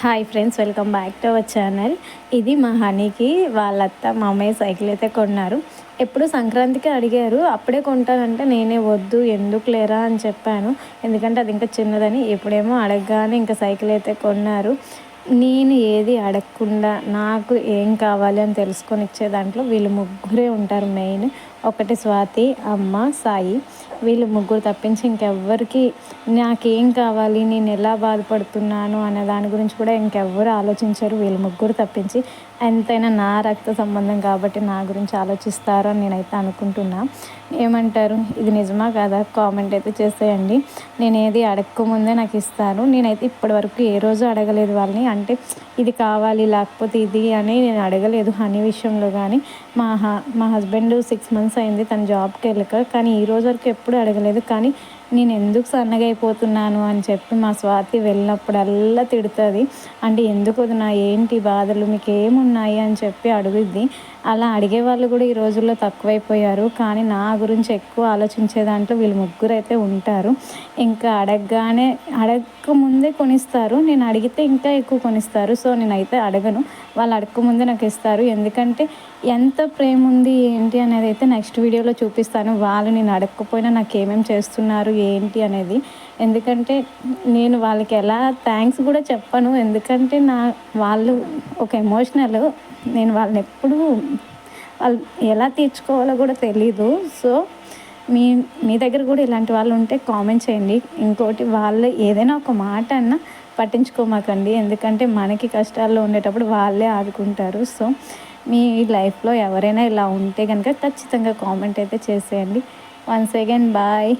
Hi friends, welcome back to our channel. ఇది మా హనీకి వాళ్ళ అత్త మామయ్య సైకిల్ అయితే కొన్నారు. ఎప్పుడు సంక్రాంతికి అడిగారు, అప్పుడే కొంటానంటే నేనే వద్దు ఎందుకు లేరా అని చెప్పాను. ఎందుకంటే అది ఇంకా చిన్నదని. ఎప్పుడేమో అడగగానే ఇంకా సైకిల్ అయితే కొన్నారు. నేను ఏది అడగకుండా నాకు ఏం కావాలి అని తెలుసుకొని ఇచ్చే దాంట్లో వీళ్ళు ముగ్గురే ఉంటారు మెయిన్. ఒకటి స్వాతి, అమ్మ, సాయి. వీళ్ళు ముగ్గురు తప్పించి ఇంకెవ్వరికి నాకేం కావాలి, నేను ఎలా బాధపడుతున్నాను అనే దాని గురించి కూడా ఇంకెవ్వరు ఆలోచించరు, వీళ్ళు ముగ్గురు తప్పించి. ఎంతైనా నా రక్త సంబంధం కాబట్టి నా గురించి ఆలోచిస్తారు అని నేనైతే అనుకుంటున్నా. ఏమంటారు, ఇది నిజమా కాదా కామెంట్ అయితే చేసేయండి. నేను ఏది అడగకముందే నాకు ఇస్తారు. నేనైతే ఇప్పటివరకు ఏ రోజు అడగలేదు వాళ్ళని. అంటే ఇది కావాలి లేకపోతే ఇది అని నేను అడగలేదు హనీ విషయంలో. కానీ మా హస్బెండ్ 6 months అయింది తను జాబ్కి వెళ్ళక. కానీ ఈ రోజు వరకు ఎప్పుడు అడగలేదు. కానీ నేను ఎందుకు సన్నగా అయిపోతున్నాను అని చెప్పి మా స్వాతి వెళ్ళినప్పుడల్లా తిడుతుంది. అంటే ఎందుకు వదినా, ఏంటి బాధలు, మీకు ఏమున్నాయి అని చెప్పి అడుగుద్ది. అలా అడిగే వాళ్ళు కూడా ఈ రోజుల్లో తక్కువైపోయారు. కానీ నా గురించి ఎక్కువ ఆలోచించే దాంట్లో వీళ్ళు ముగ్గురు అయితే ఉంటారు. ఇంకా అడగక ముందే కొనిస్తారు, నేను అడిగితే ఇంకా ఎక్కువ కొనిస్తారు. సో నేనైతే అడగను, వాళ్ళు అడగకముందే నాకు ఇస్తారు. ఎందుకంటే ఎంత ప్రేమ ఉంది ఏంటి అనేది అయితే నెక్స్ట్ వీడియోలో చూపిస్తాను. వాళ్ళు నేను అడగకపోయినా నాకు ఏమేమి చేస్తున్నారు ఏంటి అనేది. ఎందుకంటే నేను వాళ్ళకి ఎలా థ్యాంక్స్ కూడా చెప్పను. ఎందుకంటే వాళ్ళు ఒక ఎమోషనల్. నేను వాళ్ళని ఎప్పుడూ వాళ్ళు ఎలా తీర్చుకోవాలో కూడా తెలీదు. సో మీ దగ్గర కూడా ఇలాంటి వాళ్ళు ఉంటే కామెంట్ చేయండి. ఇంకోటి, వాళ్ళు ఏదైనా ఒక మాట అన్నా పట్టించుకోమాకండి. ఎందుకంటే మనకి కష్టాల్లో ఉండేటప్పుడు వాళ్ళే ఆదుకుంటారు. సో మీ లైఫ్లో ఎవరైనా ఇలా ఉంటే కనుక ఖచ్చితంగా కామెంట్ అయితే చేసేయండి. Once again bye.